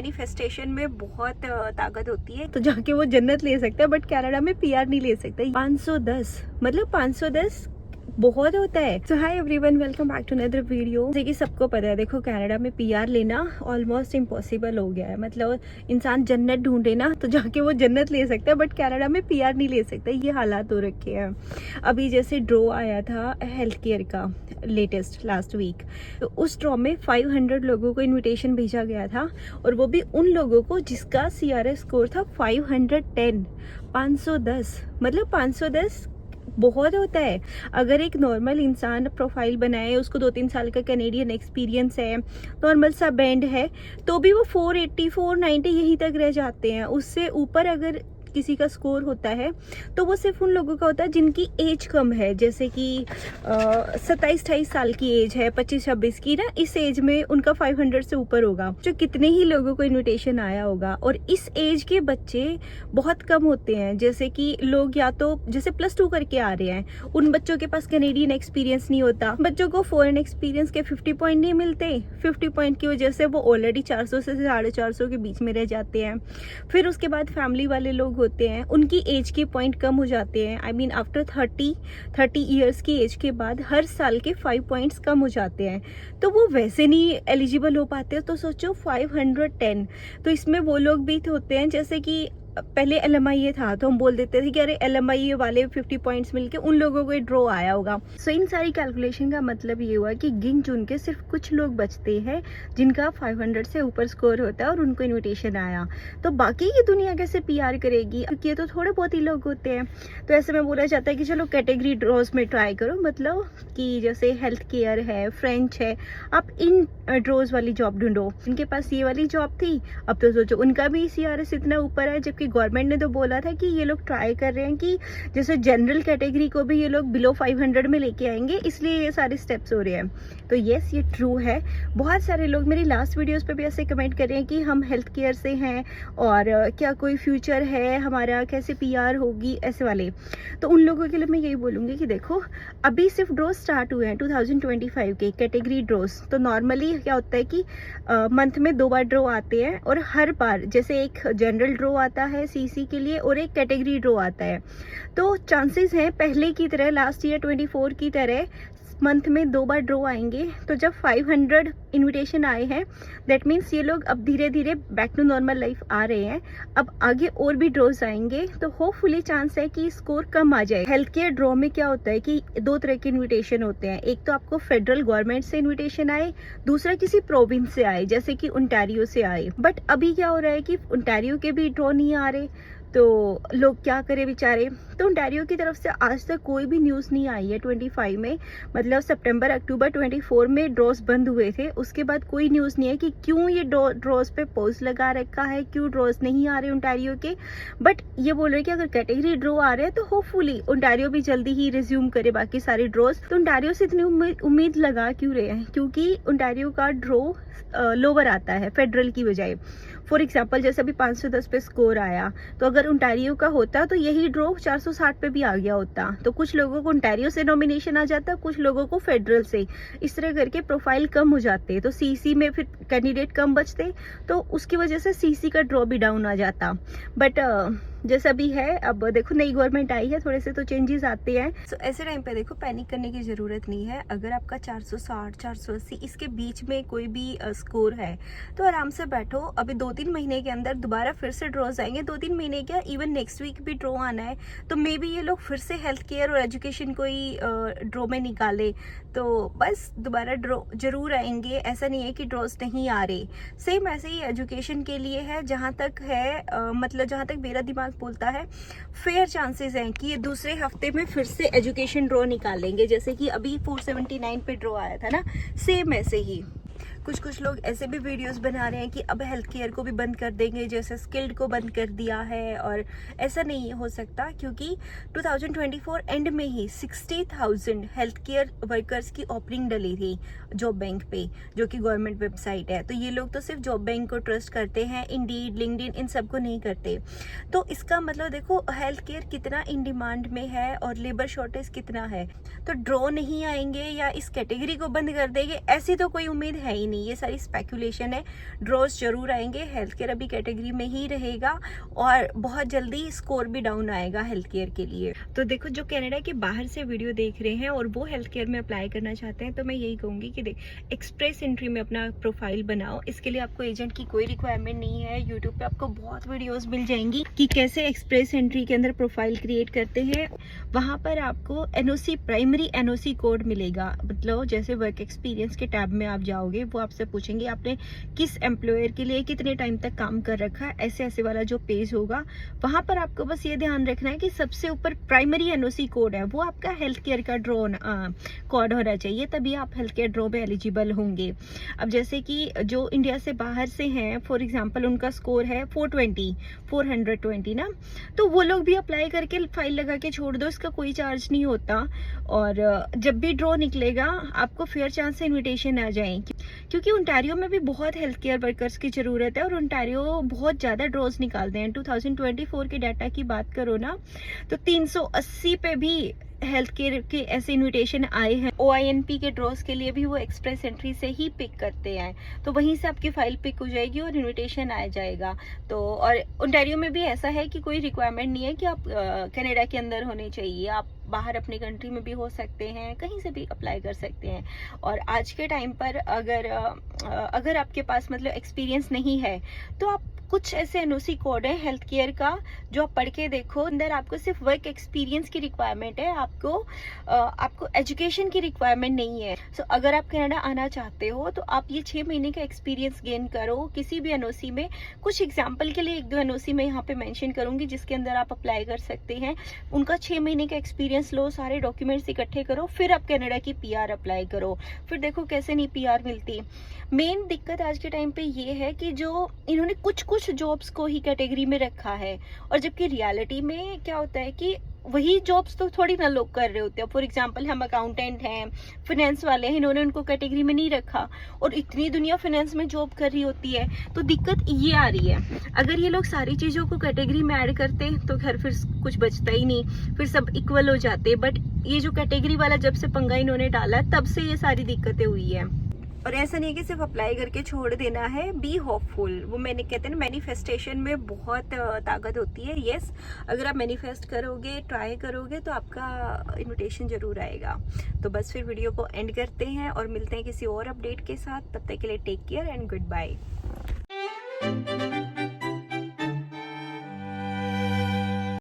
Manifestation में बहुत ताकत होती है, तो जाके वो जन्नत ले सकता है, बट कनाडा में पीआर नहीं ले सकता। 510 मतलब 510 बहुत होता है। So hi everyone, welcome back to another video. जैसे कि सबको पता है, देखो कनाडा में पीआर लेना ऑलमोस्ट इम्पॉसिबल हो गया है। मतलब इंसान जन्नत ढूंढे ना तो जाके वो जन्नत ले सकता है, बट कनाडा में पीआर नहीं ले सकता। ये हालात हो रखे हैं। अभी जैसे ड्रॉ आया था हेल्थ केयर का लेटेस्ट लास्ट वीक, तो उस ड्रॉ में 500 लोगों को इन्विटेशन भेजा गया था, और वो भी उन लोगों को जिसका CRS स्कोर था 510। 510 मतलब 510 बहुत होता है। अगर एक नॉर्मल इंसान प्रोफाइल बनाए, उसको 2-3 साल का कैनेडियन एक्सपीरियंस है, नॉर्मल सा बैंड है, तो भी वो 480 490 यहीं तक रह जाते हैं। उससे ऊपर अगर किसी का स्कोर होता है तो वो सिर्फ उन लोगों का होता है जिनकी एज कम है, जैसे कि 27-28 साल की एज है, 25-26 की ना, इस एज में उनका 500 से ऊपर होगा। जो कितने ही लोगों को इन्विटेशन आया होगा, और इस एज के बच्चे बहुत कम होते हैं। जैसे कि लोग या तो जैसे +2 करके आ रहे हैं, उन बच्चों के पास कैनेडियन एक्सपीरियंस नहीं होता, बच्चों को फॉरेन एक्सपीरियंस के 50 पॉइंट नहीं मिलते। 50 पॉइंट की वजह से वो ऑलरेडी 400 से 450 के बीच में रह जाते हैं। फिर उसके बाद फैमिली वाले लोग होते हैं, उनकी एज के पॉइंट कम हो जाते हैं। आई मीन आफ्टर 30 ईयर्स की एज के बाद हर साल के 5 पॉइंट्स कम हो जाते हैं, तो वो वैसे नहीं एलिजिबल हो पाते। तो सोचो 510, तो इसमें वो लोग भी होते हैं, जैसे कि पहले LMIA था तो हम बोल देते थे कि अरे LMIA वाले 50 पॉइंट्स मिलके उन लोगों को ड्रॉ आया होगा। सो इन सारी कैलकुलेशन का मतलब ये हुआ कि गिन चुन के सिर्फ कुछ लोग बचते हैं जिनका 500 से ऊपर स्कोर होता है और उनको इन्विटेशन आया। तो बाकी की दुनिया कैसे PR करेगी, क्योंकि ये तो थोड़े बहुत ही लोग होते हैं। तो ऐसे में बोला जाता है कि चलो कैटेगरी ड्रॉज में ट्राई करो, मतलब कि जैसे हेल्थ केयर है, फ्रेंच है, आप इन ड्रॉज वाली जॉब ढूंढो। इनके पास ये वाली जॉब थी, अब तो सोचो उनका भी CRS इतना ऊपर है, जबकि गवर्नमेंट ने तो बोला था कि ये लोग ट्राई कर रहे हैं कि जैसे जनरल कैटेगरी को भी ये लोग बिलो 500 में लेके आएंगे, इसलिए ये सारे स्टेप्स हो रहे हैं। तो यस, ये ट्रू है। बहुत सारे लोग मेरी लास्ट वीडियोस पे भी ऐसे कमेंट कर रहे हैं कि हम हेल्थ केयर से हैं और क्या कोई फ्यूचर है हमारा, कैसे PR होगी, ऐसे वाले। तो उन लोगों के लिए मैं यही बोलूँगी कि देखो, अभी सिर्फ ड्रॉ स्टार्ट हुए हैं 2025 के कैटेगरी ड्रॉज। तो नॉर्मली क्या होता है कि मंथ में 2 बार ड्रॉ आते हैं, और हर बार जैसे एक जनरल ड्रॉ आता है CC के लिए और एक कैटेगरी ड्रॉ आता है। तो चांसेस हैं पहले की तरह, लास्ट ईयर 24 की तरह मंथ में 2 बार ड्रॉ आएंगे। तो जब 500 इन्विटेशन आए हैं, दैट मीन्स ये लोग अब धीरे धीरे बैक टू नॉर्मल लाइफ आ रहे हैं। अब आगे और भी ड्रॉज आएंगे, तो होपफुली चांस है कि स्कोर कम आ जाए। हेल्थ केयर ड्रॉ में क्या होता है कि 2 तरह के इन्विटेशन होते हैं। एक तो आपको फेडरल गवर्नमेंट से इन्विटेशन आए, दूसरा किसी प्रोविंस से आए, जैसे कि ओंटारियो से आए। बट अभी क्या हो रहा है कि ओंटारियो के भी ड्रॉ नहीं आ रहे, तो लोग क्या करें बेचारे। तो ओंटारियो की तरफ से आज तक कोई भी न्यूज़ नहीं आई है 25 में, मतलब सितंबर अक्टूबर 24 में ड्रॉज बंद हुए थे, उसके बाद कोई न्यूज़ नहीं है कि क्यों ये ड्रॉज पे पॉज लगा रखा है, क्यों ड्रॉज नहीं आ रहे ओंटारियो के। बट ये बोल रहे हैं कि अगर कैटेगरी ड्रॉ आ रहे हैं तो होपफुली ओंटारियो भी जल्दी ही रिज्यूम करे बाकी सारे ड्रॉज। तो ओंटारियो से इतनी उम्मीद लगा क्यों रहे हैं, क्योंकि ओंटारियो का ड्रॉ लोअर आता है फेडरल की बजाय। फॉर एग्जाम्पल जैसे अभी 510 पे स्कोर आया, तो अगर ओंटारियो का होता तो यही ड्रॉ 460 पे भी आ गया होता। तो कुछ लोगों को ओंटारियो से नॉमिनेशन आ जाता, कुछ लोगों को फेडरल से। इस तरह करके प्रोफाइल कम हो जाते, तो CC में फिर कैंडिडेट कम बचते, तो उसकी वजह से CC का ड्रॉ भी डाउन आ जाता। बट जैसा भी है, अब देखो नई गवर्नमेंट आई है, थोड़े से तो चेंजेस आते हैं। सो ऐसे टाइम पे देखो पैनिक करने की ज़रूरत नहीं है। अगर आपका 460 480 इसके बीच में कोई भी स्कोर है तो आराम से बैठो। अभी 2-3 महीने के अंदर दोबारा फिर से ड्रॉज आएंगे, 2-3 महीने क्या, इवन नेक्स्ट वीक भी ड्रॉ आना है। तो मे बी ये लोग फिर से हेल्थ केयर और एजुकेशन को ही ड्रॉ में निकाले, तो बस दोबारा ड्रॉ जरूर आएंगे। ऐसा नहीं है कि ड्रॉज नहीं आ रहे। सेम ऐसे ही एजुकेशन के लिए है, जहाँ तक है मतलब जहाँ तक मेरा दिमाग बोलता है, फेयर चांसेस हैं कि ये दूसरे हफ्ते में फिर से एजुकेशन ड्रॉ निकालेंगे। जैसे कि अभी 479 पे ड्रॉ आया था ना, सेम ऐसे ही कुछ लोग ऐसे भी वीडियोस बना रहे हैं कि अब हेल्थ केयर को भी बंद कर देंगे, जैसे स्किल्ड को बंद कर दिया है। और ऐसा नहीं हो सकता, क्योंकि 2024 एंड में ही 60,000 हेल्थ केयर वर्कर्स की ओपनिंग डली थी जॉब बैंक पे, जो कि गवर्नमेंट वेबसाइट है। तो ये लोग तो सिर्फ जॉब बैंक को ट्रस्ट करते हैं, इंडीड, लिंक्डइन इन सबको नहीं करते। तो इसका मतलब देखो हेल्थ केयर कितना इन डिमांड में है और लेबर शॉर्टेज कितना है। तो ड्रॉ नहीं आएंगे या इस कैटेगरी को बंद कर देंगे, ऐसी तो कोई उम्मीद है ही नहीं, ये सारी स्पेकुलेशन है। ड्रॉज जरूर आएंगे, हेल्थ केयर अभी कैटेगरी में ही रहेगा और बहुत जल्दी स्कोर भी डाउन आएगा हेल्थ केयर के लिए। तो देखो, जो कनाडा के बाहर से वीडियो देख रहे हैं और वो हेल्थ केयर में अप्लाई करना चाहते हैं, तो मैं यही कहूँगी कि देख, एक्सप्रेस एंट्री में अपना प्रोफाइल बनाओ। इसके लिए आपको एजेंट की कोई रिक्वायरमेंट नहीं है। यूट्यूब पे आपको बहुत वीडियोस मिल जाएंगी कि कैसे एक्सप्रेस एंट्री के अंदर प्रोफाइल क्रिएट करते हैं। वहाँ पर आपको एनओसी, प्राइमरी एनओसी कोड मिलेगा। मतलब जैसे वर्क एक्सपीरियंस के टैब में आप जाओगे, वो आपसे पूछेंगे आपने किस एम्प्लॉयर के लिए कितने टाइम तक काम कर रखा है, ऐसे ऐसे वाला जो पेज होगा। वहाँ पर आपको बस ये ध्यान रखना है कि सबसे ऊपर प्राइमरी एनओसी कोड है, वो आपका हेल्थ केयर का ड्रॉ कोड होना चाहिए, तभी आप हेल्थ केयर ड्रॉ में एलिजिबल होंगे। अब जैसे कि जो इंडिया से बाहर से हैं, फॉर एग्जांपल उनका स्कोर है 420 ना, तो वो लोग भी अप्लाई करके फाइल लगा के छोड़ दो, इसका कोई चार्ज नहीं होता। और जब भी ड्रॉ निकलेगा आपको फेयर चांस से इनविटेशन आ जाए, क्योंकि ओंटारियो में भी बहुत हेल्थ केयर वर्कर्स की जरूरत है और ओंटारियो बहुत ज़्यादा ड्रॉज निकालते हैं। 2024 के डाटा की बात करो ना, तो 380 पे भी हेल्थ केयर के ऐसे इनविटेशन आए हैं। OINP के ड्रॉज के लिए भी वो एक्सप्रेस एंट्री से ही पिक करते हैं, तो वहीं से आपकी फाइल पिक हो जाएगी और इनविटेशन आ जाएगा। तो और ओंटारियो में भी ऐसा है कि कोई रिक्वायरमेंट नहीं है कि आप कनाडा के अंदर होने चाहिए, आप बाहर अपने कंट्री में भी हो सकते हैं, कहीं से भी अप्लाई कर सकते हैं। और आज के टाइम पर अगर आपके पास मतलब एक्सपीरियंस नहीं है, तो आप कुछ ऐसे एनओसी कोड है हेल्थ केयर का जो आप पढ़ के देखो, अंदर आपको सिर्फ वर्क एक्सपीरियंस की रिक्वायरमेंट है, आपको एजुकेशन की रिक्वायरमेंट नहीं है। सो अगर आप कनाडा आना चाहते हो तो आप ये 6 महीने का एक्सपीरियंस गेन करो किसी भी एनओसी में। कुछ एग्जाम्पल के लिए 1-2 एनओसी में यहाँ पे मेंशन करूंगी जिसके अंदर आप अप्लाई कर सकते हैं। उनका 6 महीने का एक्सपीरियंस लो, सारे डॉक्यूमेंट्स इकट्ठे करो, फिर आप कनाडा की PR अप्लाई करो। फिर देखो कैसे नहीं PR मिलती। मेन दिक्कत आज के टाइम पे ये है कि जो इन्होंने कुछ जॉब्स को ही कैटेगरी में रखा है, और जबकि रियलिटी में क्या होता है कि वही जॉब्स तो थोड़ी ना लोग कर रहे होते हैं। फॉर एग्जांपल हम अकाउंटेंट हैं, फाइनेंस वाले हैं, इन्होंने उनको कैटेगरी में नहीं रखा और इतनी दुनिया फाइनेंस में जॉब कर रही होती है। तो दिक्कत ये आ रही है, अगर ये लोग सारी चीज़ों को कैटेगरी में ऐड करते तो घर फिर कुछ बचता ही नहीं, फिर सब इक्वल हो जाते। बट ये जो कैटेगरी वाला जब से पंगा इन्होंने डाला, तब से ये सारी दिक्कतें हुई है। और ऐसा नहीं है कि सिर्फ अप्लाई करके छोड़ देना है, बी होपफुल। वो मैंने कहते हैं ना, मैनिफेस्टेशन में बहुत ताकत होती है। यस, अगर आप मैनिफेस्ट करोगे, ट्राई करोगे, तो आपका इनविटेशन जरूर आएगा। तो बस फिर वीडियो को एंड करते हैं और मिलते हैं किसी और अपडेट के साथ। तब तक के लिए take care and good bye.